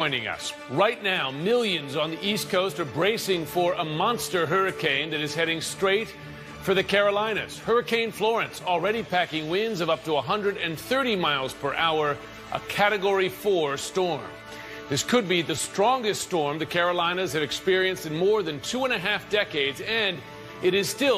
Joining us right now, millions on the East Coast are bracing for a monster hurricane that is heading straight for the Carolinas. Hurricane Florence already packing winds of up to 130 miles per hour, a Category 4 storm. This could be the strongest storm the Carolinas have experienced in more than 2.5 decades, and it is still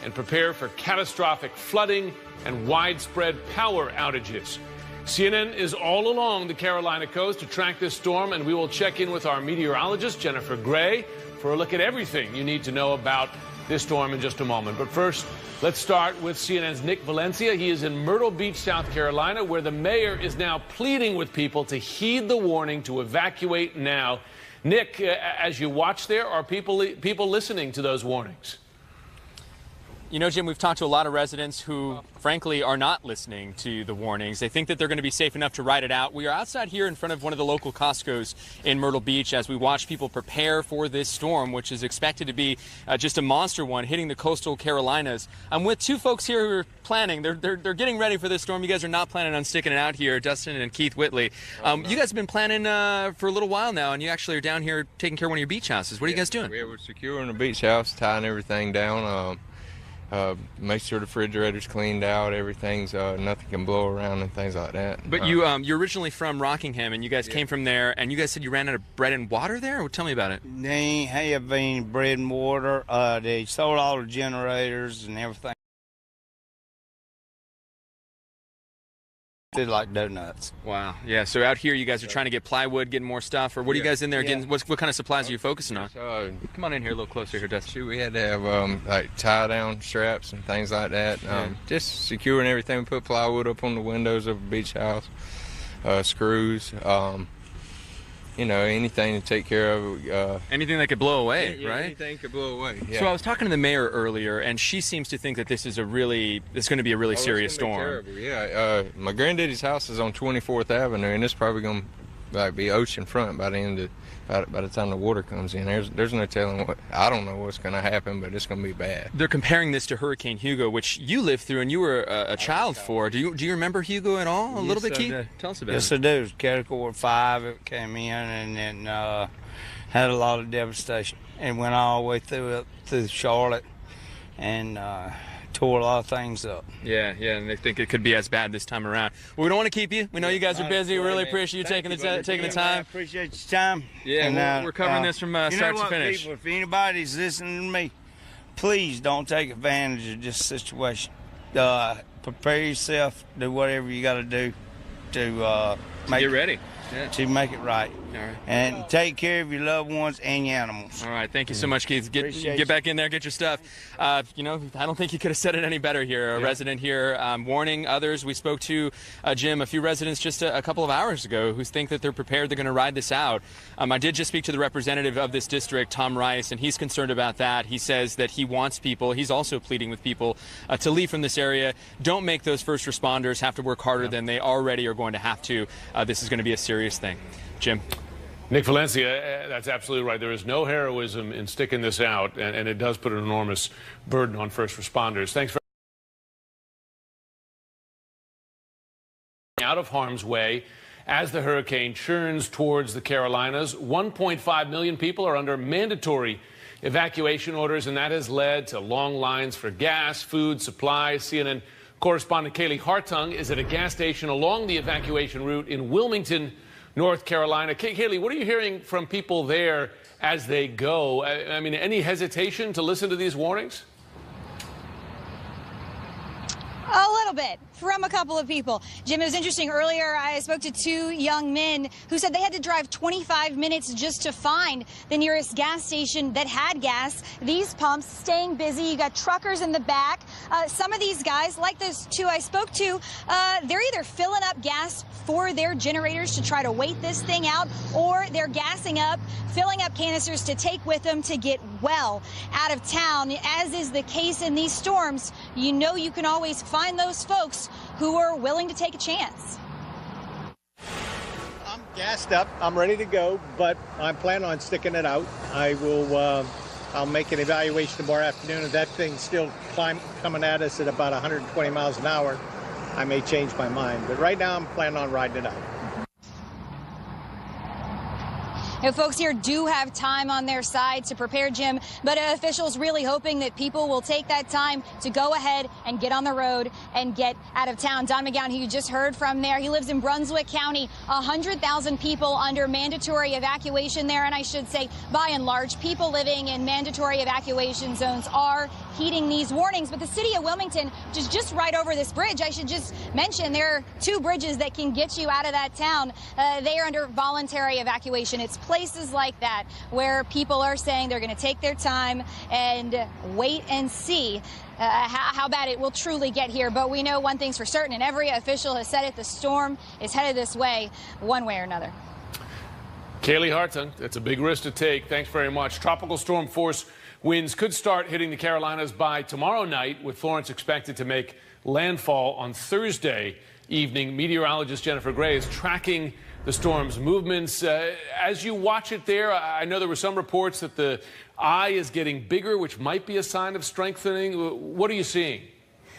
and prepare for catastrophic flooding and widespread power outages. CNN is all along the Carolina coast to track this storm, and we will check in with our meteorologist, Jennifer Gray, for a look at everything you need to know about this storm in just a moment. But first, let's start with CNN's Nick Valencia. He is in Myrtle Beach, South Carolina, where the mayor is now pleading with people to heed the warning to evacuate now. Nick, as you watch there, are people listening to those warnings? You know, Jim, we've talked to a lot of residents who, frankly, are not listening to the warnings. They think that they're going to be safe enough to ride it out. We are outside here in front of one of the local Costco's in Myrtle Beach as we watch people prepare for this storm, which is expected to be just a monster one hitting the coastal Carolinas. I'm with two folks here who are planning. They're getting ready for this storm. You guys are not planning on sticking it out here, Dustin and Keith Whitley. You guys have been planning for a little while now, and you actually are down here taking care of one of your beach houses. What are you guys doing? We're securing the beach house, tying everything down. Make sure the refrigerator's cleaned out, everything's nothing can blow around and things like that. But you're originally from Rockingham, and you guys came from there, and you guys said you ran out of bread and water there? Well, tell me about it. They ain't have any bread and water. They sold all the generators and everything. Did like donuts. Wow. Yeah. So out here, you guys are trying to get plywood, getting more stuff, or what are you guys in there getting? What kind of supplies are you focusing on? Come on in here a little closer here, Dustin. We had to have like tie down straps and things like that. Just securing everything. We put plywood up on the windows of a beach house, screws. You know, anything to take care of. Anything that could blow away, right? Anything could blow away. Yeah. So I was talking to the mayor earlier, and she seems to think that this is going to be a really serious storm. Yeah. My granddaddy's house is on 24th Avenue, and it's probably going to be ocean front by the end of. By the time the water comes in, there's no telling I don't know what's going to happen, but it's going to be bad. They're comparing this to Hurricane Hugo, which you lived through and you were a child for. Do you remember Hugo at all? A little bit, Keith? Tell us about it. Yes, I do. It was Category 5. It came in and then had a lot of devastation. It went all the way through Charlotte and tore a lot of things up. Yeah, and they think it could be as bad this time around. Well, we don't want to keep you. We know you guys are busy. We really appreciate you taking the time. I appreciate your time. Yeah, and we're covering this from start to finish. People, if anybody's listening to me, please don't take advantage of this situation. Prepare yourself. Do whatever you got to do to get ready. To make it right. All right. And take care of your loved ones and your animals. All right. Thank you so much, Keith. Get back in there, get your stuff. You know, I don't think you could have said it any better here. A resident here warning others. We spoke to, Jim, a few residents just a couple of hours ago who think that they're prepared, they're going to ride this out. I did just speak to the representative of this district, Tom Rice, and he's concerned about that. He says that he wants people, he's also pleading with people to leave from this area. Don't make those first responders have to work harder than they already are going to have to. This is going to be a serious thing. Jim. Nick Valencia, that's absolutely right. There is no heroism in sticking this out, and it does put an enormous burden on first responders. Thanks for out of harm's way as the hurricane churns towards the Carolinas. 1.5 million people are under mandatory evacuation orders, and that has led to long lines for gas, food, supplies. CNN correspondent Kaylee Hartung is at a gas station along the evacuation route in Wilmington, North Carolina. Kaylee, what are you hearing from people there as they go? I mean, any hesitation to listen to these warnings? A little bit from a couple of people. Jim, it was interesting. Earlier, I spoke to two young men who said they had to drive 25 minutes just to find the nearest gas station that had gas. These pumps staying busy. You got truckers in the back. Some of these guys, like those two I spoke to, they're either filling up gas for their generators to try to wait this thing out, or they're gassing up, filling up canisters to take with them to get well out of town. As is the case in these storms, you know you can always find those folks who are willing to take a chance. I'm gassed up. I'm ready to go, but I'm planning on sticking it out. I'll make an evaluation tomorrow afternoon, and that thing's still coming at us at about 120 miles an hour. I may change my mind. But right now, I'm planning on riding it out. You know, folks here do have time on their side to prepare, Jim, but officials really hoping that people will take that time to go ahead and get on the road and get out of town. Don McGowan, who you just heard from there, he lives in Brunswick County, 100,000 people under mandatory evacuation there. And I should say, by and large, people living in mandatory evacuation zones are heeding these warnings. But the city of Wilmington, which is just right over this bridge, I should just mention there are 2 bridges that can get you out of that town. They are under voluntary evacuation. It's places like that where people are saying they're going to take their time and wait and see how bad it will truly get here. But we know one thing's for certain, and every official has said it, the storm is headed this way one way or another. Kaylee Hartung, that's a big risk to take. Thanks very much. Tropical storm force winds could start hitting the Carolinas by tomorrow night, with Florence expected to make landfall on Thursday evening. Meteorologist Jennifer Gray is tracking the storm's movements. As you watch it there, I know there were some reports that the eye is getting bigger, which might be a sign of strengthening. What are you seeing?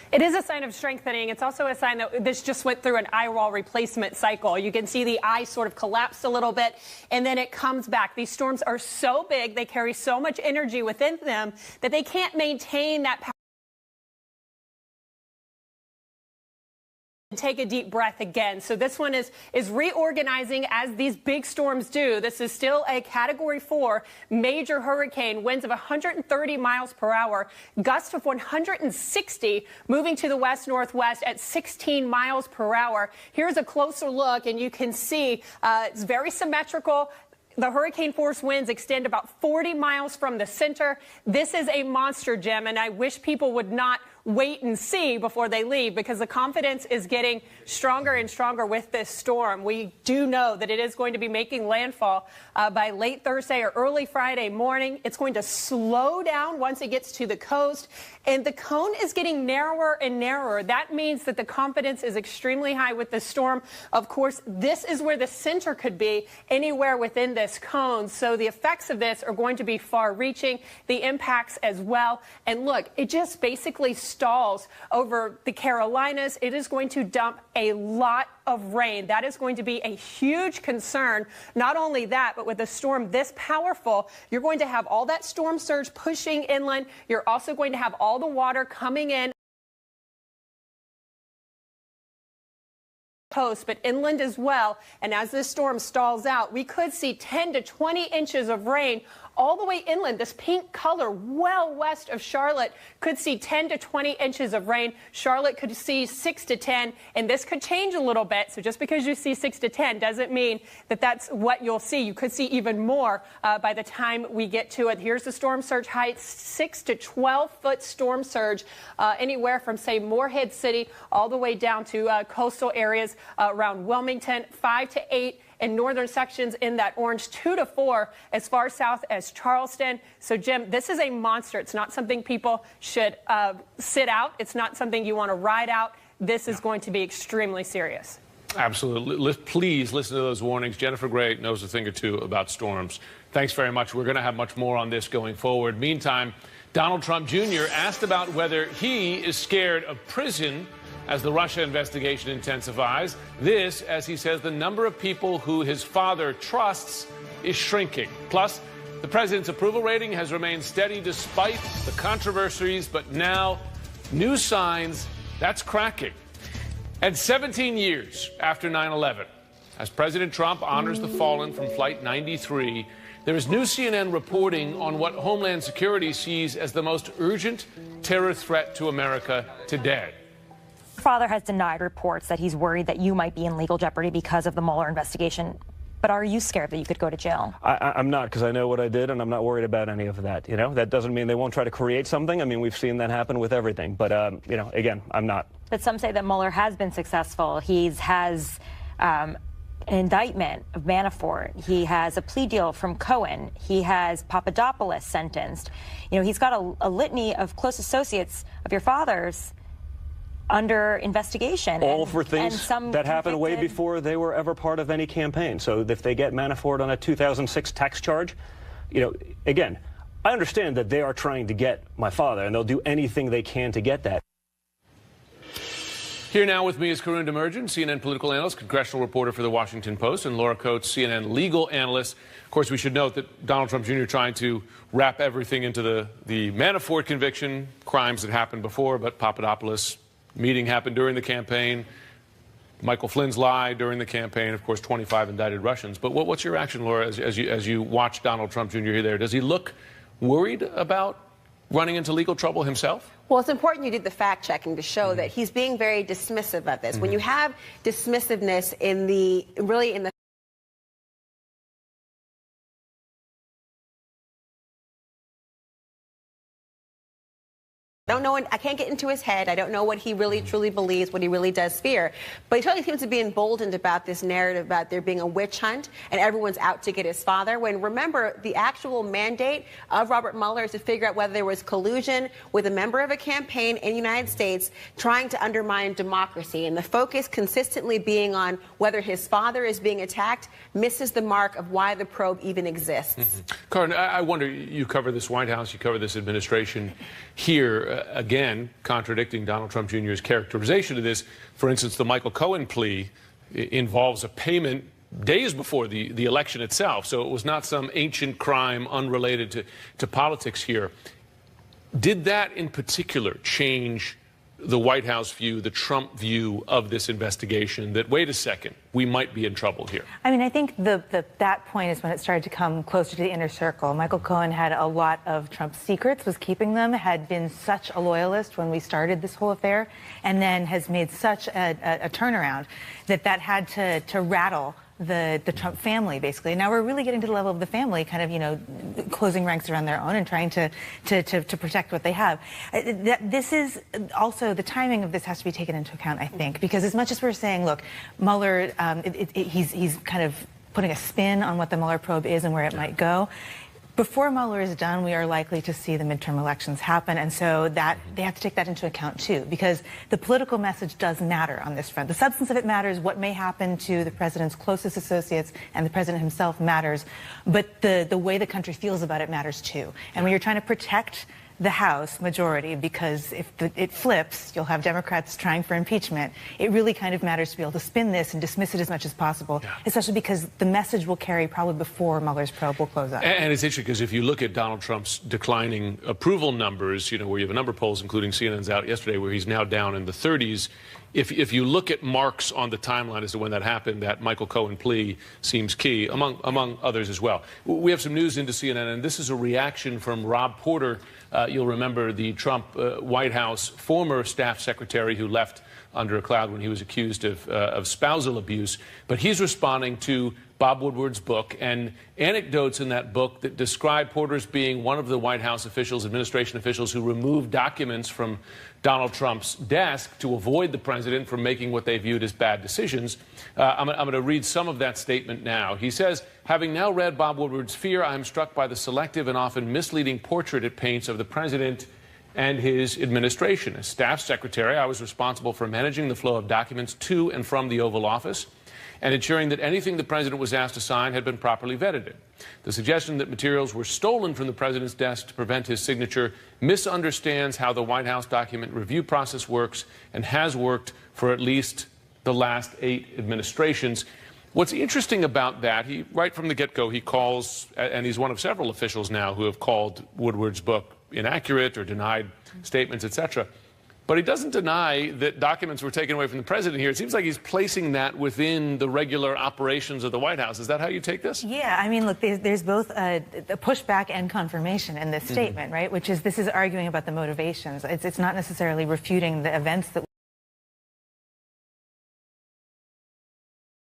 It is a sign of strengthening. It's also a sign that this just went through an eye wall replacement cycle. You can see the eye sort of collapse a little bit, and then it comes back. These storms are so big, they carry so much energy within them that they can't maintain that power. Take a deep breath again. So this one is reorganizing as these big storms do. This is still a Category 4 major hurricane, winds of 130 miles per hour, gusts of 160, moving to the west-northwest at 16 miles per hour. Here's a closer look, and you can see it's very symmetrical. The hurricane force winds extend about 40 miles from the center. This is a monster, Jim, and I wish people would not wait and see before they leave, because the confidence is getting stronger and stronger with this storm. We do know that it is going to be making landfall by late Thursday or early Friday morning. It's going to slow down once it gets to the coast, and the cone is getting narrower and narrower. That means that the confidence is extremely high with the storm. Of course, this is where the center could be, anywhere within this cone. So the effects of this are going to be far-reaching, the impacts as well. And look, it just basically stalls over the Carolinas. It is going to dump a lot of rain. That is going to be a huge concern. Not only that, but with a storm this powerful, you're going to have all that storm surge pushing inland. You're also going to have all the water coming in coast, but inland as well. And as this storm stalls out, we could see 10 to 20 inches of rain all the way inland. This pink color well west of Charlotte could see 10 to 20 inches of rain. Charlotte could see 6 to 10, and this could change a little bit. So just because you see 6 to 10 doesn't mean that that's what you'll see. You could see even more by the time we get to it. Here's the storm surge height, 6 to 12-foot storm surge, anywhere from, say, Morehead City all the way down to coastal areas around Wilmington, 5 to 8 in northern sections in that orange, 2 to 4 as far south as Charleston. So, Jim, this is a monster. It's not something people should sit out. It's not something you want to ride out. This is going to be extremely serious. Absolutely. Please listen to those warnings. Jennifer Gray knows a thing or two about storms. Thanks very much. We're going to have much more on this going forward. Meantime, Donald Trump Jr. asked about whether he is scared of prison as the Russia investigation intensifies. This, as he says, the number of people who his father trusts is shrinking. Plus, the president's approval rating has remained steady despite the controversies, but now new signs that's cracking. And 17 years after 9/11, as President Trump honors the fallen from Flight 93, there is new CNN reporting on what Homeland Security sees as the most urgent terror threat to America today. Your father has denied reports that he's worried that you might be in legal jeopardy because of the Mueller investigation. But are you scared that you could go to jail? I'm not, because I know what I did, and I'm not worried about any of that. You know, that doesn't mean they won't try to create something. I mean, we've seen that happen with everything. But, you know, again, I'm not. But some say that Mueller has been successful. He has an indictment of Manafort. He has a plea deal from Cohen. He has Papadopoulos sentenced. You know, he's got a litany of close associates of your father's under investigation. All for things that happened way before they were ever part of any campaign. So if they get Manafort on a 2006 tax charge, you know, again, I understand that they are trying to get my father, and they'll do anything they can to get that. Here now with me is Karun Demirjian, CNN political analyst, congressional reporter for The Washington Post, and Laura Coates, CNN legal analyst. Of course, we should note that Donald Trump Jr. trying to wrap everything into the Manafort conviction, crimes that happened before, but Papadopoulos meeting happened during the campaign. Michael Flynn's lie during the campaign, of course, 25 indicted Russians. But what's your reaction, Laura, as you watch Donald Trump Jr. here there? Does he look worried about running into legal trouble himself? Well, it's important you did the fact checking to show that he's being very dismissive of this. When you have dismissiveness in the I don't know, I can't get into his head. I don't know what he really truly believes, what he really does fear. But he totally seems to be emboldened about this narrative about there being a witch hunt and everyone's out to get his father. When, remember, the actual mandate of Robert Mueller is to figure out whether there was collusion with a member of a campaign in the United States trying to undermine democracy. And the focus consistently being on whether his father is being attacked misses the mark of why the probe even exists. Karun, I wonder, you cover this White House, you cover this administration here. Again, contradicting Donald Trump Jr.'s characterization of this. For instance, the Michael Cohen plea involves a payment days before the election itself. So it was not some ancient crime unrelated to politics here. Did that in particular change the White House view, the Trump view of this investigation, that, wait a second, we might be in trouble here? I mean, I think that point is when it started to come closer to the inner circle. Michael Cohen had a lot of Trump's secrets, was keeping them, had been such a loyalist when we started this whole affair, and then has made such a turnaround that had to rattle the Trump family, basically. Now we're really getting to the level of the family kind of, you know, closing ranks around their own and trying to protect what they have. This is also, the timing of this has to be taken into account, I think, because as much as we're saying, look, Mueller, he's kind of putting a spin on what the Mueller probe is and where it might go. Before Mueller is done, we are likely to see the midterm elections happen, and so that they have to take that into account too, because the political message does matter on this front. The substance of it matters. What may happen to the president's closest associates and the president himself matters, but the way the country feels about it matters too. And when you're trying to protect the House majority, because if it flips, you'll have Democrats trying for impeachment. It really kind of matters to be able to spin this and dismiss it as much as possible, especially because the message will carry probably before Mueller's probe will close up. And it's interesting because if you look at Donald Trump's declining approval numbers, you know, where you have a number of polls, including CNN's out yesterday, where he's now down in the 30s. If you look at marks on the timeline as to when that happened, that Michael Cohen plea seems key, among others as well. We have some news into CNN, and this is a reaction from Rob Porter. You'll remember the Trump White House former staff secretary who left under a cloud when he was accused of spousal abuse. But he's responding to Bob Woodward's book and anecdotes in that book that describe Porter as being one of the White House officials, administration officials, who removed documents from Donald Trump's desk to avoid the president from making what they viewed as bad decisions. I'm going to read some of that statement now. He says, having now read Bob Woodward's Fear, I am struck by the selective and often misleading portrait it paints of the president and his administration. As staff secretary, I was responsible for managing the flow of documents to and from the Oval Office and ensuring that anything the president was asked to sign had been properly vetted. The suggestion that materials were stolen from the president's desk to prevent his signature misunderstands how the White House document review process works and has worked for at least the last 8 administrations. What's interesting about that, right from the get-go, he calls, and he's one of several officials now who have called Woodward's book inaccurate or denied statements, etc. But he doesn't deny that documents were taken away from the president here. It seems like he's placing that within the regular operations of the White House. Is that how you take this? Yeah, I mean, look, there's both a pushback and confirmation in this statement, right? Which is, this is arguing about the motivations. It's not necessarily refuting the events that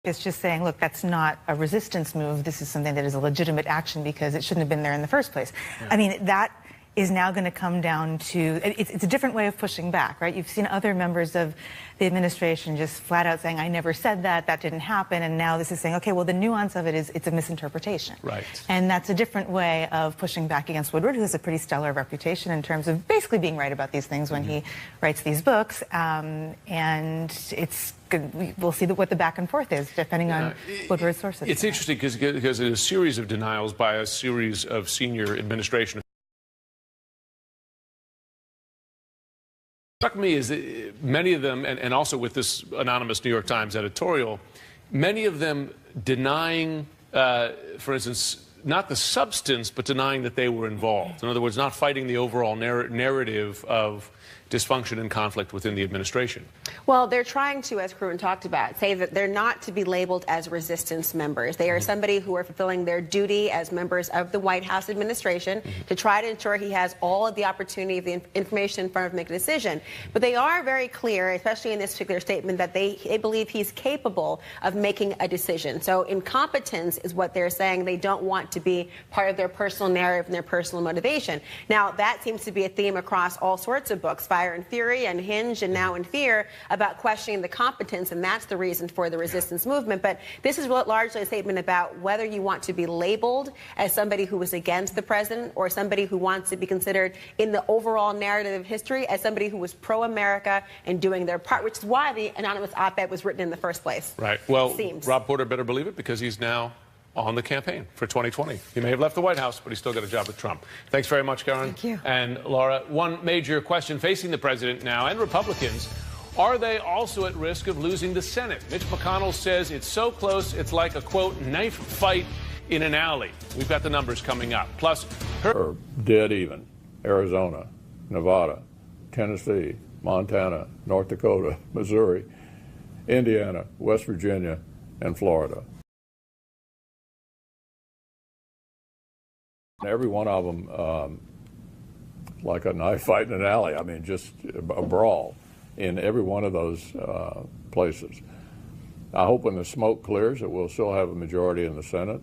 it's just saying, look, that's not a resistance move. This is something that is a legitimate action because it shouldn't have been there in the first place. Yeah. I mean, that is now going to come down to, it's a different way of pushing back, right? You've seen other members of the administration just flat out saying, I never said that, that didn't happen, and now this is saying, okay, well, the nuance of it is it's a misinterpretation. Right. And that's a different way of pushing back against Woodward, who has a pretty stellar reputation in terms of basically being right about these things when he writes these books, and it's good. We'll see what the back and forth is, depending on Woodward's sources. It's interesting because there's a series of denials by a series of senior administration Struck me is many of them, and also with this anonymous New York Times editorial, many of them denying, for instance, not the substance, but denying that they were involved. In other words, not fighting the overall narrative of dysfunction and conflict within the administration. Well, they're trying to, as Karun talked about, say that they're not to be labeled as resistance members. They are somebody who are fulfilling their duty as members of the White House administration to try to ensure he has all of the opportunity of the information in front of him to make a decision. But they are very clear, especially in this particular statement, that they believe he's capable of making a decision. So incompetence is what they're saying. They don't want to be part of their personal narrative and their personal motivation. Now, that seems to be a theme across all sorts of books, Fire and Fury and Hinge and now In Fear, about questioning the competence, and that's the reason for the resistance movement. But this is largely a statement about whether you want to be labeled as somebody who was against the president or somebody who wants to be considered in the overall narrative of history as somebody who was pro-America and doing their part, which is why the anonymous op-ed was written in the first place. Right. Well, Rob Porter better believe it, because he's now on the campaign for 2020. He may have left the White House, but he's still got a job with Trump. Thanks very much, Karen. Thank you. And Laura, one major question facing the president now and Republicans: are they also at risk of losing the Senate? Mitch McConnell says it's so close, it's like a, quote, knife fight in an alley. We've got the numbers coming up. Plus, or dead even. Arizona, Nevada, Tennessee, Montana, North Dakota, Missouri, Indiana, West Virginia, and Florida. Every one of them, like a knife fight in an alley. I mean, just a brawl in every one of those places. I hope when the smoke clears that we'll still have a majority in the Senate.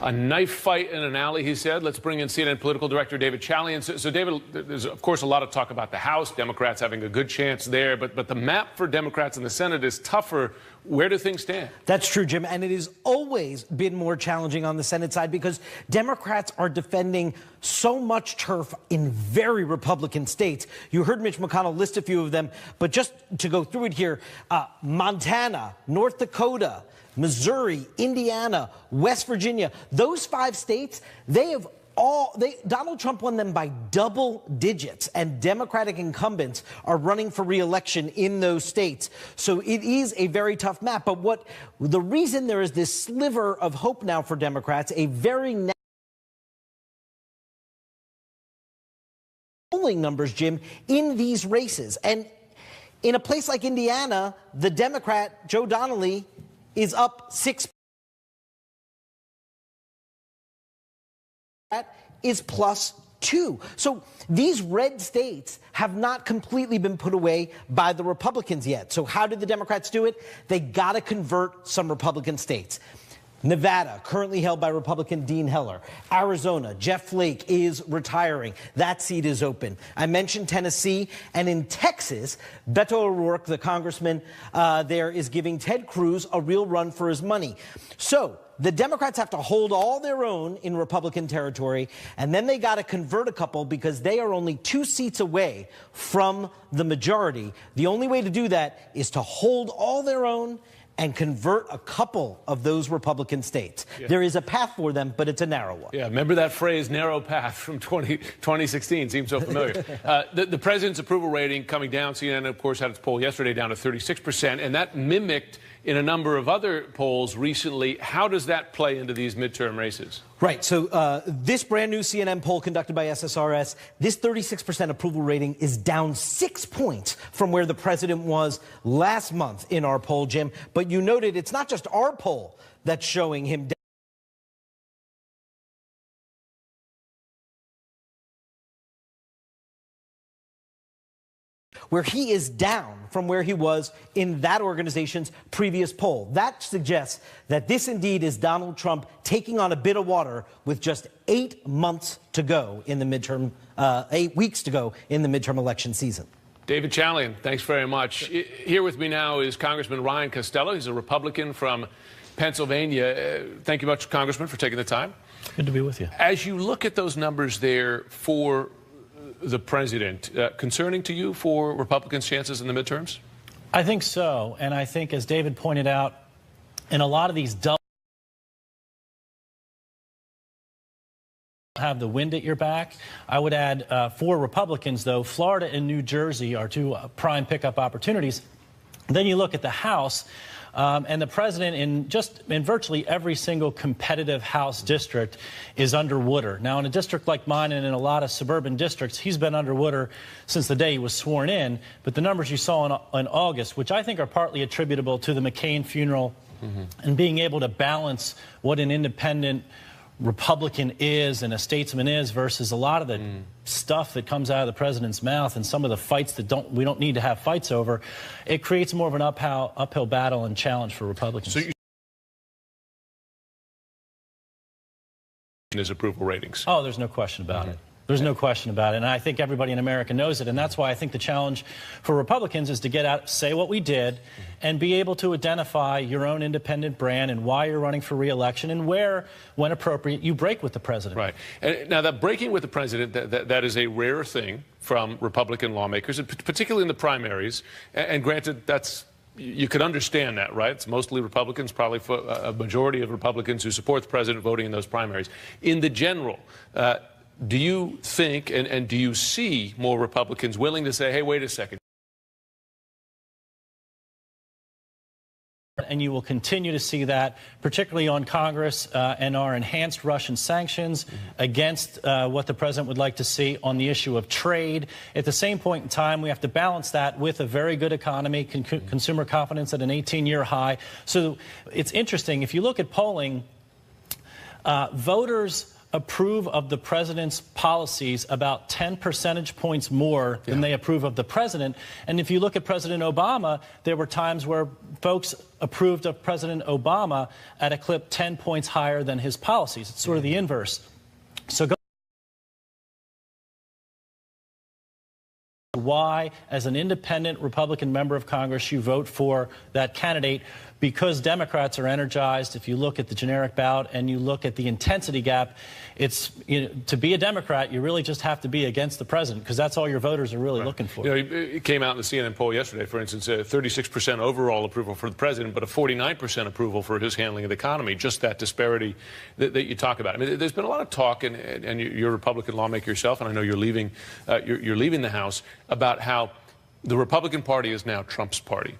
A knife fight in an alley, he said. Let's bring in CNN political director David Chalian. So David, there's, of course, a lot of talk about the House, Democrats having a good chance there, but the map for Democrats in the Senate is tougher. Where do things stand? That's true, Jim, and it has always been more challenging on the Senate side because Democrats are defending so much turf in very Republican states. You heard Mitch McConnell list a few of them, but just to go through it here, Montana, North Dakota, Missouri, Indiana, West Virginia, those 5 states, Donald Trump won them by double digits, and Democratic incumbents are running for re-election in those states. So it is a very tough map. But the reason there is this sliver of hope now for Democrats, a very polling numbers, Jim, in these races. And in a place like Indiana, the Democrat, Joe Donnelly, is up 6. That is +2. So these red states have not completely been put away by the Republicans yet. So how did the Democrats do it? They got to convert some Republican states. Nevada, currently held by Republican Dean Heller. Arizona, Jeff Flake is retiring. That seat is open. I mentioned Tennessee. And in Texas, Beto O'Rourke, the congressman there, is giving Ted Cruz a real run for his money. So the Democrats have to hold all their own in Republican territory, and then they got to convert a couple because they are only 2 seats away from the majority. The only way to do that is to hold all their own and convert a couple of those Republican states. Yeah. There is a path for them, but it's a narrow one. Yeah, remember that phrase, narrow path, from 2016. Seems so familiar. The president's approval rating coming down. CNN, of course, had its poll yesterday down to 36%, and that mimicked in a number of other polls recently. How does that play into these midterm races? Right. So this brand new CNN poll conducted by SSRS, this 36% approval rating is down 6 points from where the president was last month in our poll, Jim. But you noted it's not just our poll that's showing him down. Where he is down from where he was in that organization's previous poll. That suggests that this indeed is Donald Trump taking on a bit of water with just 8 months to go in the midterm, 8 weeks to go in the midterm election season. David Chalian, thanks very much. Here with me now is Congressman Ryan Costello. He's a Republican from Pennsylvania. Thank you much, Congressman, for taking the time. Good to be with you. As you look at those numbers there for the president, concerning to you for Republicans' chances in the midterms? I think so. And I think, as David pointed out, in a lot of these double have the wind at your back. I would add for Republicans, though, Florida and New Jersey are two prime pickup opportunities. Then you look at the House, and the president in virtually every single competitive House district is under water. Now, in a district like mine and in a lot of suburban districts, he's been under water since the day he was sworn in. But the numbers you saw in August, which I think are partly attributable to the McCain funeral and being able to balance what an independent Republican is and a statesman is versus a lot of the stuff that comes out of the president's mouth and some of the fights that we don't need to have fights over, it creates more of an uphill battle and challenge for Republicans. So his approval ratings. Oh, there's no question about it. There's no question about it. And I think everybody in America knows it. And that's why I think the challenge for Republicans is to get out, say what we did, and be able to identify your own independent brand and why you're running for re-election and where, when appropriate, you break with the president. Right. And now, that breaking with the president, that is a rare thing from Republican lawmakers, particularly in the primaries. And granted, you could understand that, right? It's mostly Republicans, probably for a majority of Republicans who support the president voting in those primaries. In the general, do you think and do you see more Republicans willing to say, hey, wait a second? And you will continue to see that, particularly on Congress and our enhanced Russian sanctions against what the president would like to see on the issue of trade. At the same point in time, we have to balance that with a very good economy, consumer confidence at an 18-year high. So it's interesting. If you look at polling, voters approve of the president's policies about 10 percentage points more than they approve of the president. And if you look at President Obama, there were times where folks approved of President Obama at a clip 10 points higher than his policies. It's sort of the inverse. So why, as an independent Republican member of Congress, you vote for that candidate? Because Democrats are energized. If you look at the generic ballot and you look at the intensity gap, it's, to be a Democrat, you really just have to be against the president, because that's all your voters are really looking for. It came out in the CNN poll yesterday, for instance, 36% overall approval for the president, but a 49% approval for his handling of the economy. Just that disparity that you talk about. I mean, there's been a lot of talk, and you're a Republican lawmaker yourself, and I know you're leaving the House, about how the Republican Party is now Trump's party.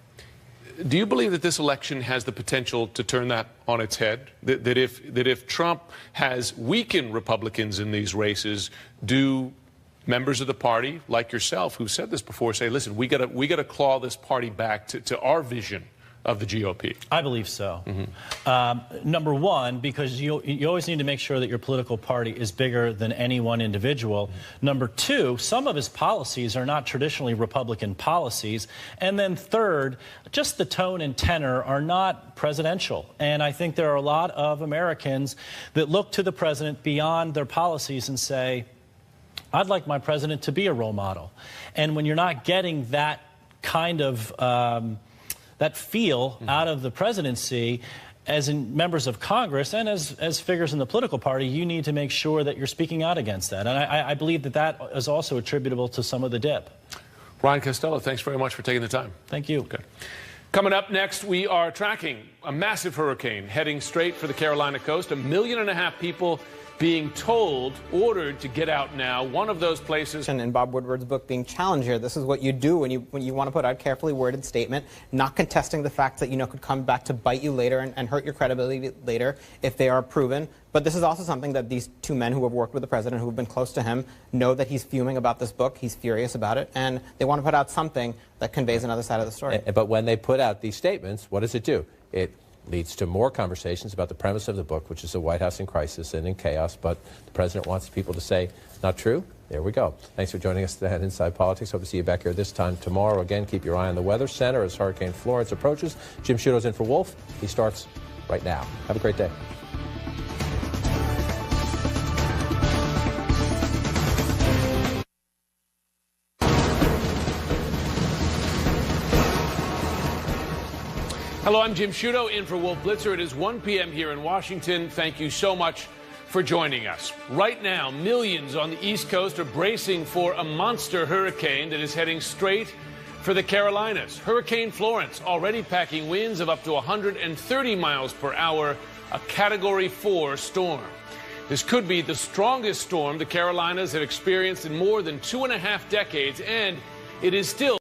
Do you believe that this election has the potential to turn that on its head? That if Trump has weakened Republicans in these races, do members of the party like yourself, who've said this before, say, listen, we got to claw this party back to our vision of the GOP? I believe so. Number one, because you always need to make sure that your political party is bigger than any one individual. Number two, some of his policies are not traditionally Republican policies. And then third, just the tone and tenor are not presidential. And I think there are a lot of Americans that look to the president beyond their policies and say, I'd like my president to be a role model. And when you're not getting that kind of that feel out of the presidency, as in members of Congress and as figures in the political party, you need to make sure that you're speaking out against that. And I believe that is also attributable to some of the dip. Ryan Costello, thanks very much for taking the time. Thank you. Okay. Coming up next, we are tracking a massive hurricane heading straight for the Carolina coast. 1.5 million people being ordered to get out now. One of those places. In Bob Woodward's book, Being Challenged Here, this is what you do when you want to put out a carefully worded statement, not contesting the fact that, could come back to bite you later and hurt your credibility later if they are proven. But this is also something that these two men who have worked with the president, who have been close to him, know that he's fuming about this book. He's furious about it. And they want to put out something that conveys another side of the story. But when they put out these statements, what does it do? It leads to more conversations about the premise of the book, which is the White House in crisis and in chaos. But the president wants people to say, not true. There we go. Thanks for joining us today at Inside Politics. Hope to see you back here this time tomorrow. Again, keep your eye on the Weather Center as Hurricane Florence approaches. Jim Sciutto's in for Wolf. He starts right now. Have a great day. Hello, I'm Jim Sciutto in for Wolf Blitzer. It is 1 p.m. here in Washington. Thank you so much for joining us. Right now, millions on the East Coast are bracing for a monster hurricane that is heading straight for the Carolinas. Hurricane Florence already packing winds of up to 130 miles per hour, a Category 4 storm. This could be the strongest storm the Carolinas have experienced in more than 2.5 decades, and it is still.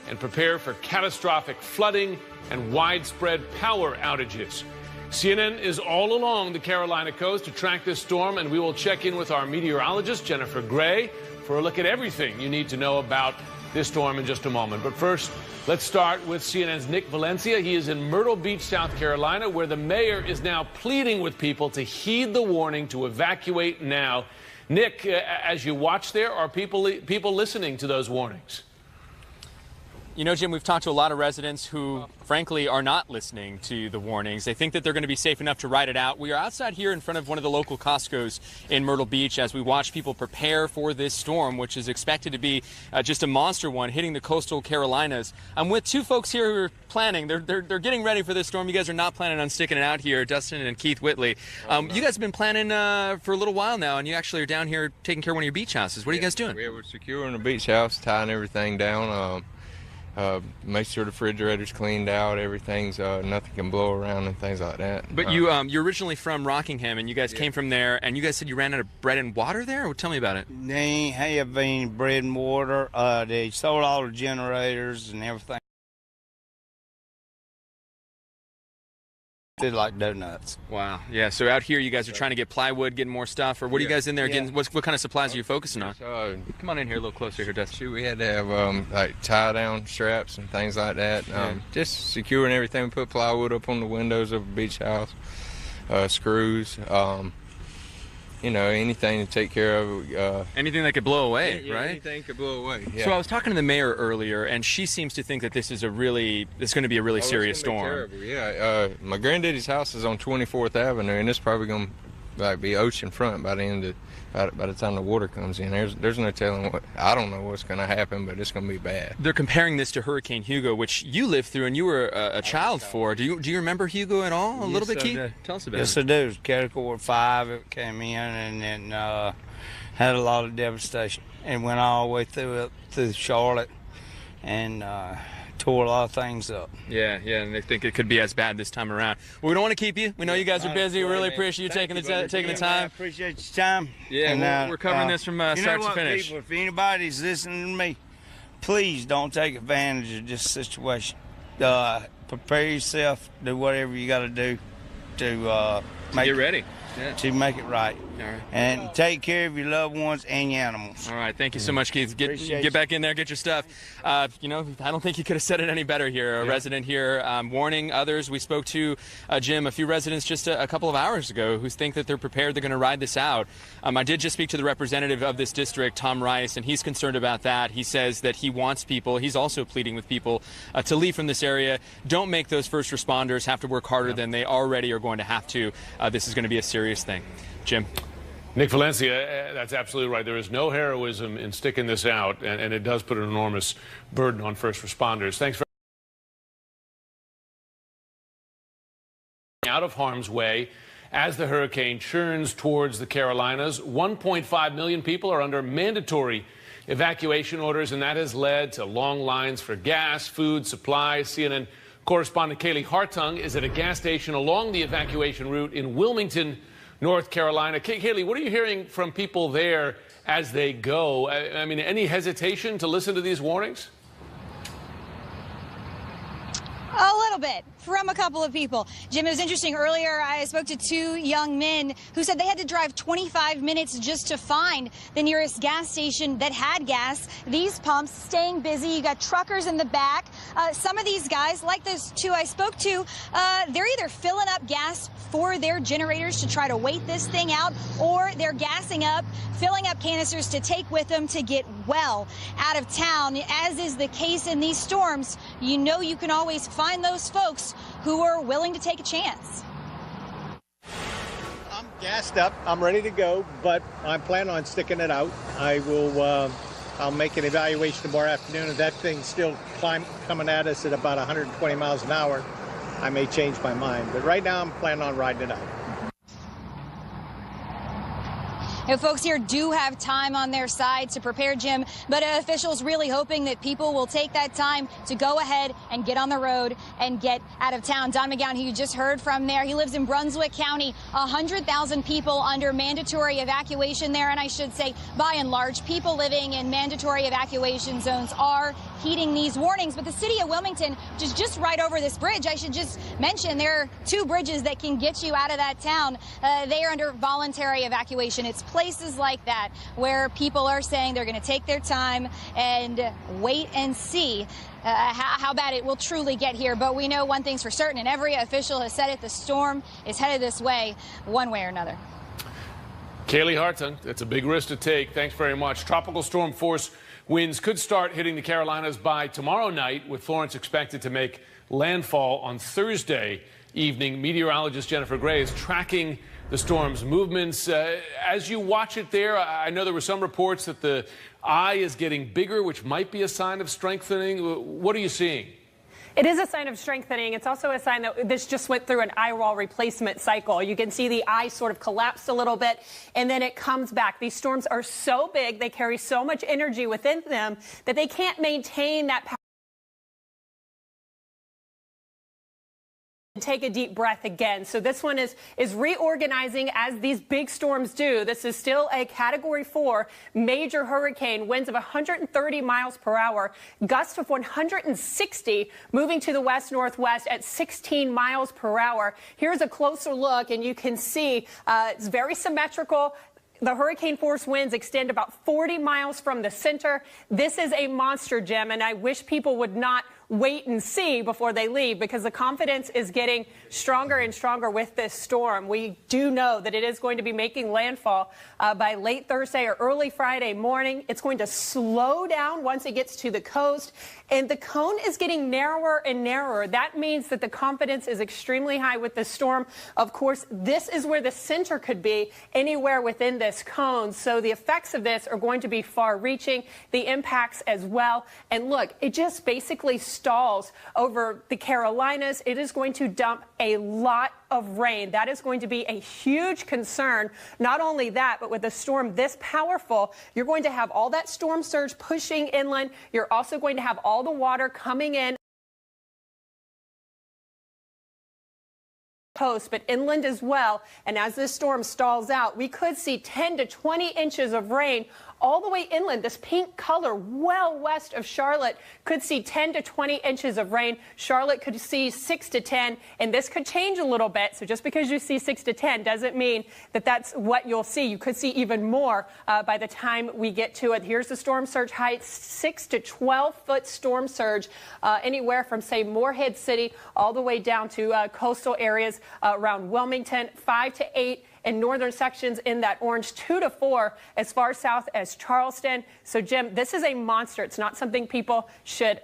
And prepare for catastrophic flooding and widespread power outages. CNN is all along the Carolina coast to track this storm, and we will check in with our meteorologist, Jennifer Gray, for a look at everything you need to know about this storm in just a moment. But first, let's start with CNN's Nick Valencia. He is in Myrtle Beach, South Carolina, where the mayor is now pleading with people to heed the warning to evacuate now. Nick, as you watch there, are people listening to those warnings? You know, Jim, we've talked to a lot of residents who, frankly, are not listening to the warnings. They think that they're going to be safe enough to ride it out. We are outside here in front of one of the local Costco's in Myrtle Beach as we watch people prepare for this storm, which is expected to be just a monster one hitting the coastal Carolinas. I'm with two folks here who are planning. They're getting ready for this storm. You guys are not planning on sticking it out here, Dustin and Keith Whitley. You guys have been planning for a little while now, and you actually are down here taking care of one of your beach houses. What are you guys doing? We're securing the beach house, tying everything down. Make sure the refrigerator's cleaned out, everything's nothing can blow around and things like that. But you're originally from Rockingham, and you guys came from there, and you guys said you ran out of bread and water there? Tell me about it. They ain't have any bread and water. They sold all the generators and everything. Did like donuts. Wow. Yeah. So out here, you guys are trying to get plywood, getting more stuff, or what are you guys in there getting? What kind of supplies are you focusing on? Come on in here a little closer here, Dustin. We had to have like tie-down straps and things like that. Just securing everything. We put plywood up on the windows of a beach house, screws. You know, anything to take care of. Anything that could blow away, right? Anything could blow away. Yeah. So I was talking to the mayor earlier, and she seems to think that this is going to be a really serious storm. Yeah, my granddaddy's house is on 24th Avenue, and it's probably going to be ocean front by the end of by the time the water comes in. There's no telling I don't know what's going to happen, but it's going to be bad. They're comparing this to Hurricane Hugo, which you lived through and you were a child for. Do you remember Hugo at all? A little bit, Keith? Tell us about it. Yes, I do. It was Category 5. It came in and then had a lot of devastation. It went all the way through Charlotte and tore a lot of things up. Yeah, and they think it could be as bad this time around. Well, we don't want to keep you. We know you guys are busy. We really appreciate you taking the time. I appreciate your time. Yeah, and we're covering this from start to finish. People, if anybody's listening to me, please don't take advantage of this situation. Prepare yourself. Do whatever you got to do to get ready. To make it right. All right. And take care of your loved ones and your animals. All right. Thank you so much, Keith. Get back in there, get your stuff. I don't think you could have said it any better here. A resident here warning others. We spoke to, Jim, a few residents just a couple of hours ago who think that they're prepared. They're going to ride this out. I did just speak to the representative of this district, Tom Rice, and he's concerned about that. He says that he wants people, he's also pleading with people to leave from this area. Don't make those first responders have to work harder than they already are going to have to. This is going to be a serious thing. Jim. Nick Valencia, that's absolutely right. There is no heroism in sticking this out, and it does put an enormous burden on first responders. Thanks for out of harm's way as the hurricane churns towards the Carolinas. 1.5 million people are under mandatory evacuation orders, and that has led to long lines for gas, food, supplies. CNN correspondent Kaylee Hartung is at a gas station along the evacuation route in Wilmington, North Carolina. Kaylee, what are you hearing from people there as they go? I mean, any hesitation to listen to these warnings? A little bit from a couple of people. Jim, it was interesting. Earlier, I spoke to two young men who said they had to drive 25 minutes just to find the nearest gas station that had gas. These pumps staying busy. You got truckers in the back. Some of these guys, like those two I spoke to, they're either filling up gas for their generators to try to wait this thing out, or they're gassing up, filling up canisters to take with them to get well out of town. As is the case in these storms, you know you can always find those folks who are willing to take a chance. I'm gassed up. I'm ready to go, but I'm planning on sticking it out. I'll make an evaluation tomorrow afternoon. If that thing's still coming at us at about 120 miles an hour, I may change my mind. But right now, I'm planning on riding it out. Folks here do have time on their side to prepare, Jim, but officials really hoping that people will take that time to go ahead and get on the road and get out of town. Don McGowan, who you just heard from there, he lives in Brunswick County, 100,000 people under mandatory evacuation there. And I should say, by and large, people living in mandatory evacuation zones are heeding these warnings. But the city of Wilmington, which is just right over this bridge, I should just mention there are 2 bridges that can get you out of that town. They are under voluntary evacuation. It's places like that where people are saying they're going to take their time and wait and see how bad it will truly get here. But we know one thing's for certain, and every official has said it, the storm is headed this way one way or another. Kaylee Hartung, it's a big risk to take. Thanks very much. Tropical storm force winds could start hitting the Carolinas by tomorrow night, with Florence expected to make landfall on Thursday evening. Meteorologist Jennifer Gray is tracking the storm's movements. As you watch it there, I know there were some reports that the eye is getting bigger, which might be a sign of strengthening. What are you seeing? It is a sign of strengthening. It's also a sign that this just went through an eye wall replacement cycle. You can see the eye sort of collapsed a little bit, and then it comes back. These storms are so big, they carry so much energy within them that they can't maintain that power. Take a deep breath again. So this one is reorganizing as these big storms do. This is still a Category 4 major hurricane, winds of 130 miles per hour, gusts of 160, moving to the west-northwest at 16 miles per hour. Here's a closer look, and you can see it's very symmetrical. The hurricane force winds extend about 40 miles from the center. This is a monster, Jim, and I wish people would not wait and see before they leave, because the confidence is getting stronger and stronger with this storm. We do know that it is going to be making landfall by late Thursday or early Friday morning. It's going to slow down once it gets to the coast, and the cone is getting narrower and narrower. That means that the confidence is extremely high with this storm. Of course, this is where the center could be, anywhere within this cone. So the effects of this are going to be far-reaching, the impacts as well. And look, it just basically stalls over the Carolinas. It is going to dump a lot of rain. That is going to be a huge concern. Not only that, but with a storm this powerful, you're going to have all that storm surge pushing inland. You're also going to have all the water coming in coast, but inland as well. And as this storm stalls out, we could see 10 to 20 inches of rain all the way inland. This pink color well west of Charlotte could see 10 to 20 inches of rain. Charlotte could see 6 to 10, and this could change a little bit. So just because you see 6 to 10 doesn't mean that that's what you'll see. You could see even more by the time we get to it. Here's the storm surge heights, 6 to 12-foot storm surge, anywhere from, say, Morehead City all the way down to coastal areas around Wilmington, 5 to 8 in northern sections in that orange, 2 to 4 as far south as Charleston. So, Jim, this is a monster. It's not something people should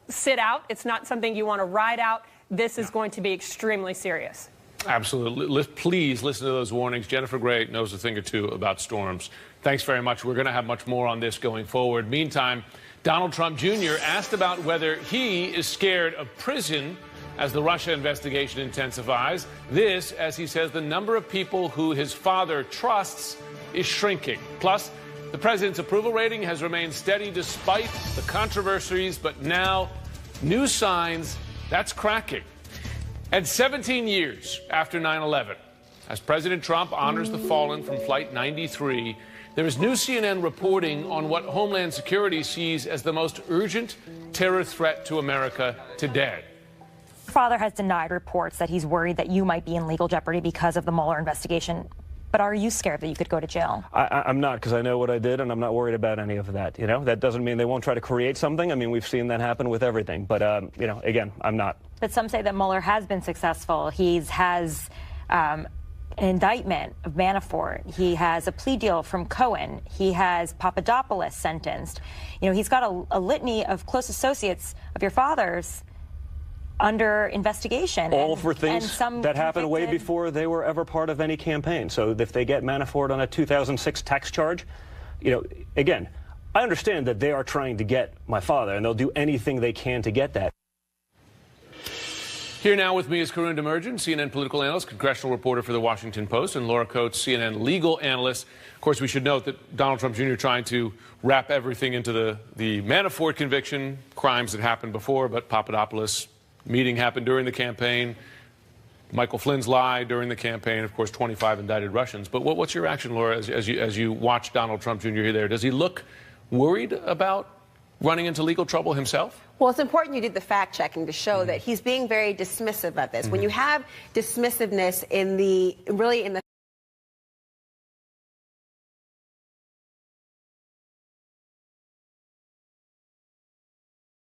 sit out. It's not something you want to ride out. This is going to be extremely serious. Absolutely. Please listen to those warnings. Jennifer Gray knows a thing or two about storms. Thanks very much. We're going to have much more on this going forward. Meantime, Donald Trump Jr. asked about whether he is scared of prison as the Russia investigation intensifies. This, as he says, the number of people who his father trusts is shrinking. Plus, the president's approval rating has remained steady despite the controversies, but now new signs that's cracking. And 17 years after 9/11, as President Trump honors the fallen from Flight 93, there is new CNN reporting on what Homeland Security sees as the most urgent terror threat to America today. Your father has denied reports that he's worried that you might be in legal jeopardy because of the Mueller investigation. But are you scared that you could go to jail? I'm not, because I know what I did, and I'm not worried about any of that. You know, that doesn't mean they won't try to create something. I mean, we've seen that happen with everything. But, you know, again, I'm not. But some say that Mueller has been successful. He has an indictment of Manafort. He has a plea deal from Cohen. He has Papadopoulos sentenced. You know, he's got a litany of close associates of your father's under investigation. All for things that happened way before they were ever part of any campaign. So if they get Manafort on a 2006 tax charge, you know, again, I understand that they are trying to get my father, and they'll do anything they can to get that. Here now with me is Karun Demirjian, CNN political analyst, congressional reporter for The Washington Post, and Laura Coates, CNN legal analyst. Of course, we should note that Donald Trump Jr. trying to wrap everything into the Manafort conviction, crimes that happened before, but Papadopoulos meeting happened during the campaign, Michael Flynn's lie during the campaign, of course, 25 indicted Russians. But what's your reaction, Laura, as you watch Donald Trump Jr. here there? Does he look worried about running into legal trouble himself? Well, it's important you did the fact checking to show that he's being very dismissive of this. When you have dismissiveness in the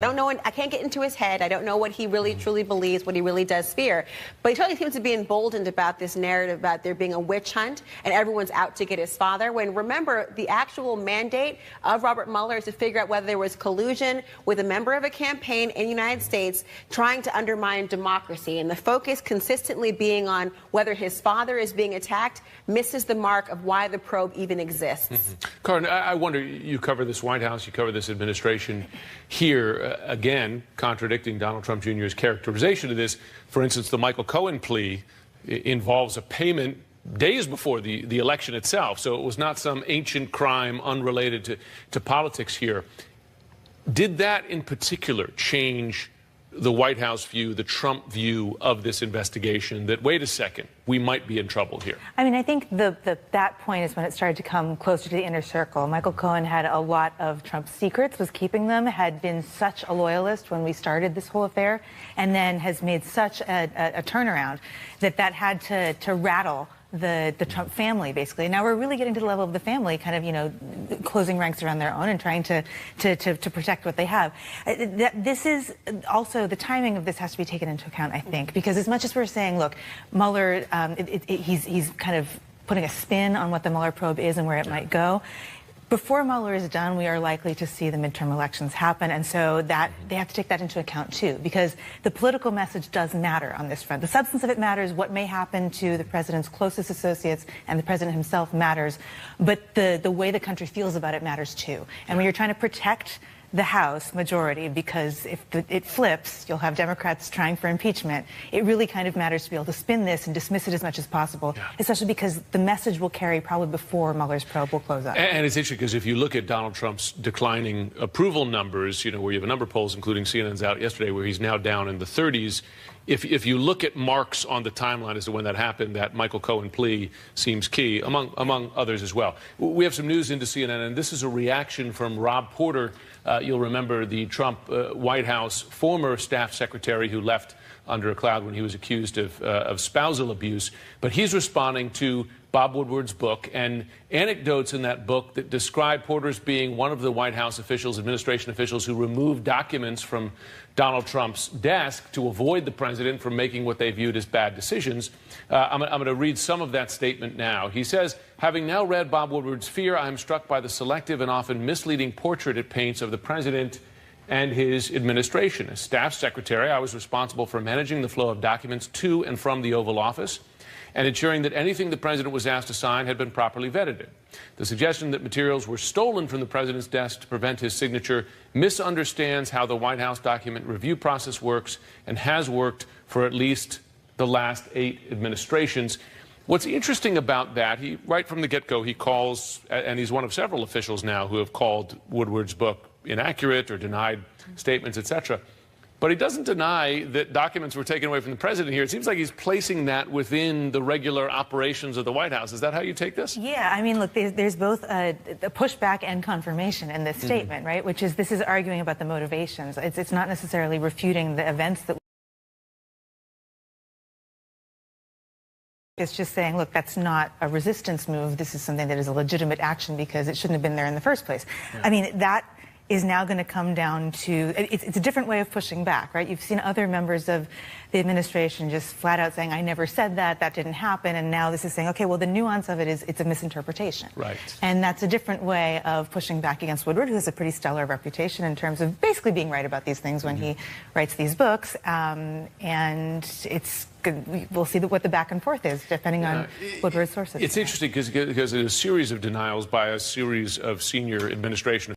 I don't know, I can't get into his head. I don't know what he really truly believes, what he really does fear. But he totally seems to be emboldened about this narrative about there being a witch hunt and everyone's out to get his father. When, remember, the actual mandate of Robert Mueller is to figure out whether there was collusion with a member of a campaign in the United States trying to undermine democracy. And the focus consistently being on whether his father is being attacked misses the mark of why the probe even exists. Karun, I wonder, you cover this White House, you cover this administration here, again, contradicting Donald Trump Jr.'s characterization of this. For instance, the Michael Cohen plea involves a payment days before the election itself, so it was not some ancient crime unrelated to politics here. Did that in particular change the White House view, the Trump view of this investigation, that, wait a second, we might be in trouble here? I mean, I think that point is when it started to come closer to the inner circle. Michael Cohen had a lot of Trump's secrets, was keeping them, had been such a loyalist when we started this whole affair, and then has made such a turnaround that had to rattle the Trump family, basically. Now we're really getting to the level of the family kind of, you know, closing ranks around their own and trying to protect what they have. This is also, the timing of this has to be taken into account, I think, because as much as we're saying, look, Mueller, he's kind of putting a spin on what the Mueller probe is and where it might go. Before Mueller is done, we are likely to see the midterm elections happen, and so that they have to take that into account too, because the political message does matter on this front. The substance of it matters. What may happen to the president's closest associates and the president himself matters, but the way the country feels about it matters too. And when you're trying to protect the House majority, because if it flips, you'll have Democrats trying for impeachment. It really kind of matters to be able to spin this and dismiss it as much as possible, especially because the message will carry probably before Mueller's probe will close up. And it's interesting because if you look at Donald Trump's declining approval numbers, you know, where you have a number of polls, including CNN's out yesterday, where he's now down in the 30s. If you look at marks on the timeline as to when that happened, that Michael Cohen plea seems key, among others as well. We have some news into CNN, and this is a reaction from Rob Porter. You'll remember the Trump White House former staff secretary who left under a cloud when he was accused of spousal abuse. But he's responding to Bob Woodward's book and anecdotes in that book that describe Porter as being one of the White House officials, administration officials, who removed documents from Donald Trump's desk to avoid the president from making what they viewed as bad decisions. I'm going to read some of that statement now. He says, having now read Bob Woodward's Fear, I am struck by the selective and often misleading portrait it paints of the president and his administration. As staff secretary, I was responsible for managing the flow of documents to and from the Oval Office and ensuring that anything the president was asked to sign had been properly vetted. The suggestion that materials were stolen from the president's desk to prevent his signature misunderstands how the White House document review process works and has worked for at least the last 8 administrations. What's interesting about that, right from the get-go, he calls, and he's one of several officials now who have called Woodward's book inaccurate or denied statements, etc. But he doesn't deny that documents were taken away from the president here. It seems like he's placing that within the regular operations of the White House. Is that how you take this? Yeah, I mean, look, there's both a pushback and confirmation in this statement, right? Which is, this is arguing about the motivations. It's not necessarily refuting the events that. It's just saying, look, that's not a resistance move. This is something that is a legitimate action because it shouldn't have been there in the first place. Yeah. I mean, that is now going to come down to, it's a different way of pushing back, right? You've seen other members of the administration just flat out saying, I never said that, that didn't happen, and now this is saying, okay, well, the nuance of it is it's a misinterpretation. Right. And that's a different way of pushing back against Woodward, who has a pretty stellar reputation in terms of basically being right about these things when he writes these books, and it's we'll see what the back and forth is, depending on Woodward's sources. It's interesting because there's a series of denials by a series of senior administration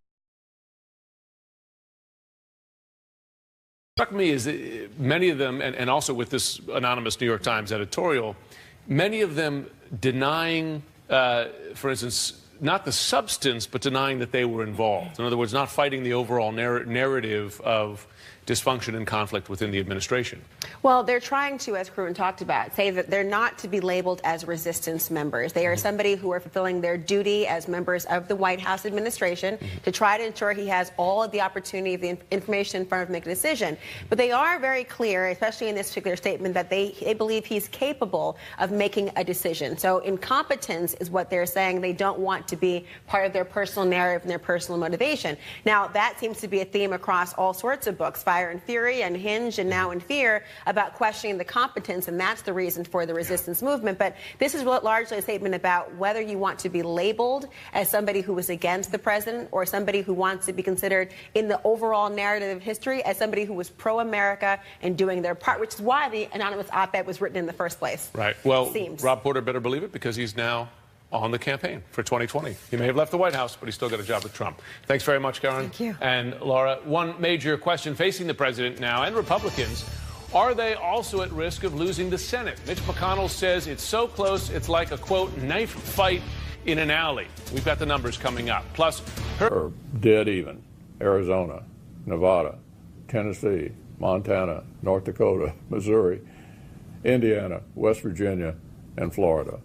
Struck me is that many of them, and also with this anonymous New York Times editorial, many of them denying, for instance, not the substance, but denying that they were involved. In other words, not fighting the overall narrative of dysfunction and conflict within the administration. Well, they're trying to, as Karun talked about, say that they're not to be labeled as resistance members. They are somebody who are fulfilling their duty as members of the White House administration to try to ensure he has all of the opportunity of the information in front of him to make a decision. But they are very clear, especially in this particular statement, that they believe he's capable of making a decision. So incompetence is what they're saying. They don't want to be part of their personal narrative and their personal motivation. Now, that seems to be a theme across all sorts of books, Fire and Fury and Hinge and Now in Fear, about questioning the competence, and that's the reason for the resistance movement. But this is largely a statement about whether you want to be labeled as somebody who was against the president or somebody who wants to be considered in the overall narrative of history as somebody who was pro-America and doing their part, which is why the anonymous op-ed was written in the first place. Right. Well, Rob Porter better believe it, because he's now on the campaign for 2020. He may have left the White House, but he's still got a job with Trump. Thanks very much, Karen. Thank you. And Laura, one major question facing the president now and Republicans: are they also at risk of losing the Senate? Mitch McConnell says it's so close, it's like a, quote, knife fight in an alley. We've got the numbers coming up. Plus, Or dead even. Arizona, Nevada, Tennessee, Montana, North Dakota, Missouri, Indiana, West Virginia, and Florida.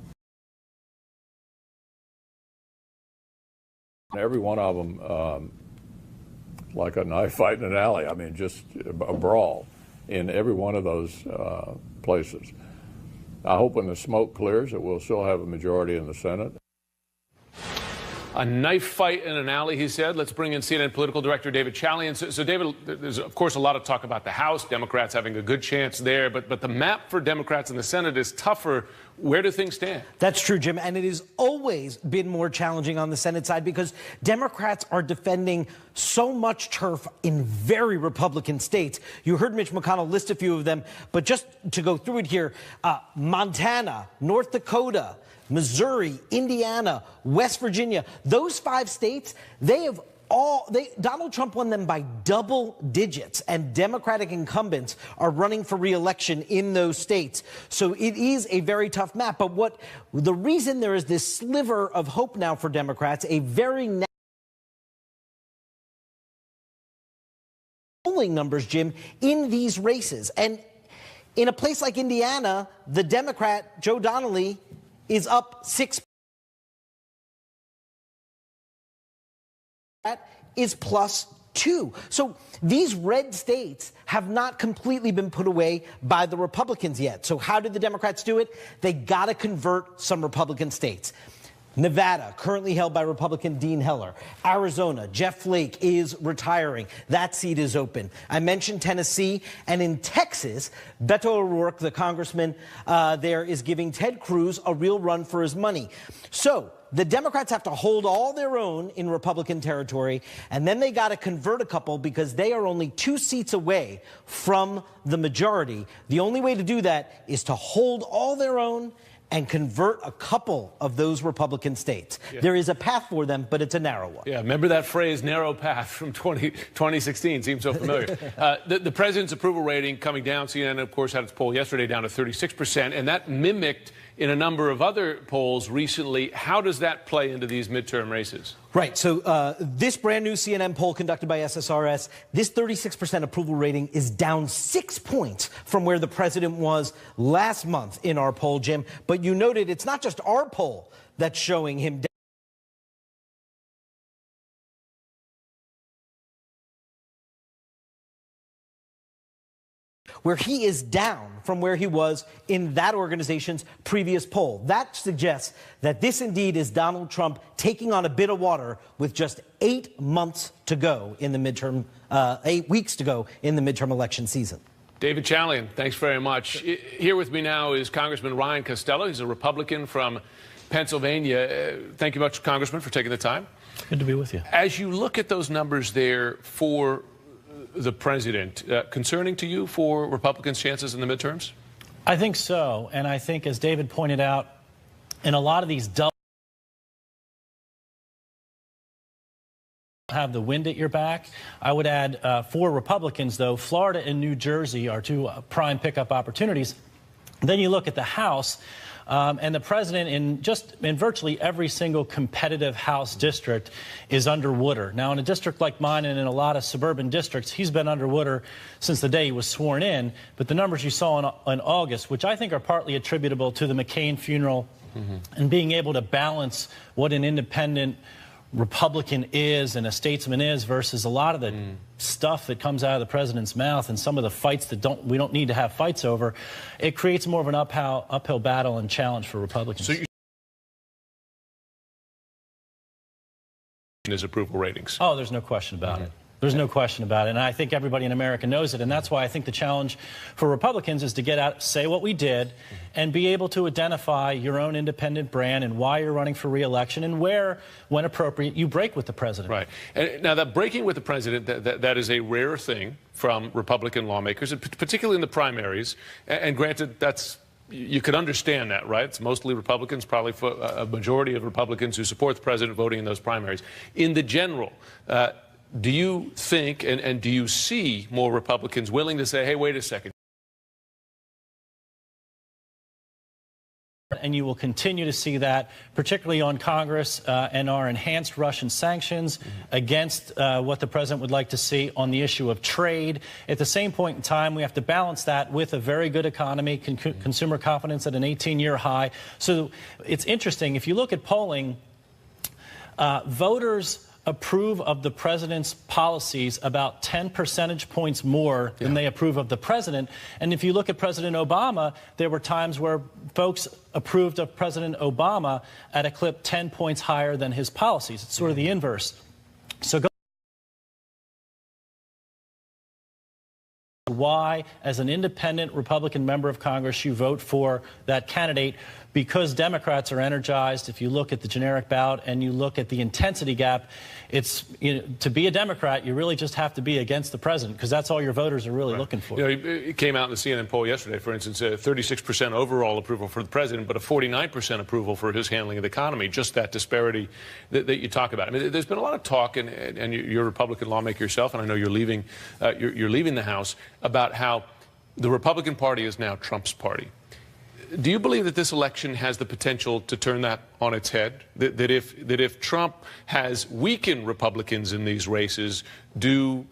Every one of them, like a knife fight in an alley. I mean, just a brawl in every one of those places. I hope when the smoke clears that we'll still have a majority in the Senate. A knife fight in an alley, he said. Let's bring in CNN political director David Chalian. So David, there's, of course, a lot of talk about the House, Democrats having a good chance there, but the map for Democrats in the Senate is tougher. Where do things stand? That's true, Jim, and it has always been more challenging on the Senate side because Democrats are defending so much turf in very Republican states. You heard Mitch McConnell list a few of them, but just to go through it here, Montana, North Dakota, Missouri, Indiana, West Virginia, those 5 states, Donald Trump won them by double digits, and Democratic incumbents are running for re-election in those states. So it is a very tough map. But the reason there is this sliver of hope now for Democrats, a very polling numbers, Jim, in these races. And in a place like Indiana, the Democrat, Joe Donnelly, is up 6. That is +2. So these red states have not completely been put away by the Republicans yet. So how did the Democrats do it? They got to convert some Republican states. Nevada, currently held by Republican Dean Heller. Arizona, Jeff Flake is retiring. That seat is open. I mentioned Tennessee. And in Texas, Beto O'Rourke, the congressman there, is giving Ted Cruz a real run for his money. So the Democrats have to hold all their own in Republican territory, and then they got to convert a couple because they are only 2 seats away from the majority. The only way to do that is to hold all their own and convert a couple of those Republican states. Yeah. There is a path for them, but it's a narrow one. Yeah, remember that phrase, narrow path, from 2016. Seems so familiar. The president's approval rating coming down. CNN, of course, had its poll yesterday down to 36%, and that mimicked in a number of other polls recently. How does that play into these midterm races? Right. So this brand new CNN poll conducted by SSRS, this 36% approval rating is down 6 points from where the president was last month in our poll, Jim. But you noted it's not just our poll that's showing him down. Where he is down from where he was in that organization's previous poll. That suggests that this indeed is Donald Trump taking on a bit of water with just 8 months to go in the midterm, 8 weeks to go in the midterm election season. David Chalian, thanks very much. Here with me now is Congressman Ryan Costello. He's a Republican from Pennsylvania. Thank you much, Congressman, for taking the time. Good to be with you. As you look at those numbers there for the president, concerning to you for Republicans' chances in the midterms? I think so. And I think, as David pointed out, in a lot of these have the wind at your back. I would add for Republicans, though, Florida and New Jersey are two prime pickup opportunities. Then you look at the House. And the president in virtually every single competitive House district is under Wooder. Now, in a district like mine and in a lot of suburban districts, he's been under Wooder since the day he was sworn in. But the numbers you saw in August, which I think are partly attributable to the McCain funeral and being able to balance what an independent Republican is and a statesman is versus a lot of the stuff that comes out of the president's mouth and some of the fights that we don't need to have fights over, it creates more of an uphill battle and challenge for Republicans. So his approval ratings. Oh, there's no question about it. There's no question about it. And I think everybody in America knows it. And that's why I think the challenge for Republicans is to get out, say what we did, and be able to identify your own independent brand and why you're running for re-election and where, when appropriate, you break with the president. Right. And now, that breaking with the president, that is a rare thing from Republican lawmakers, particularly in the primaries. And granted, you could understand that, right? It's mostly Republicans, probably for a majority of Republicans who support the president voting in those primaries. In the general, do you think and do you see more Republicans willing to say, hey, wait a second? And you will continue to see that, particularly on Congress and our enhanced Russian sanctions against what the president would like to see on the issue of trade. At the same point in time, we have to balance that with a very good economy, consumer confidence at an 18-year high. So it's interesting. If you look at polling, voters approve of the president's policies about 10 percentage points more than they approve of the president. And if you look at President Obama, there were times where folks approved of President Obama at a clip 10 points higher than his policies. It's sort of the inverse. So why, as an independent Republican member of Congress, you vote for that candidate? Because Democrats are energized. If you look at the generic ballot and you look at the intensity gap, it's, to be a Democrat, you really just have to be against the president, because that's all your voters are really looking for. It came out in the CNN poll yesterday, for instance, 36% overall approval for the president, but a 49% approval for his handling of the economy. Just that disparity that you talk about. I mean, there's been a lot of talk, and you're a Republican lawmaker yourself, and I know you're leaving the House, about how the Republican Party is now Trump's party. Do you believe that this election has the potential to turn that on its head? That if Trump has weakened Republicans in these races, do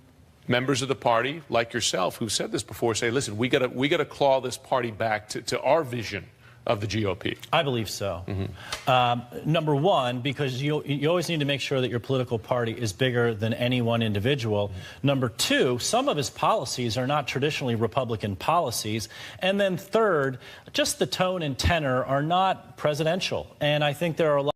members of the party like yourself, who said this before, say, listen, we got to claw this party back to our vision of the GOP? I believe so. Number one, because you always need to make sure that your political party is bigger than any one individual. Number two, some of his policies are not traditionally Republican policies. And then third, just the tone and tenor are not presidential. And I think there are a lot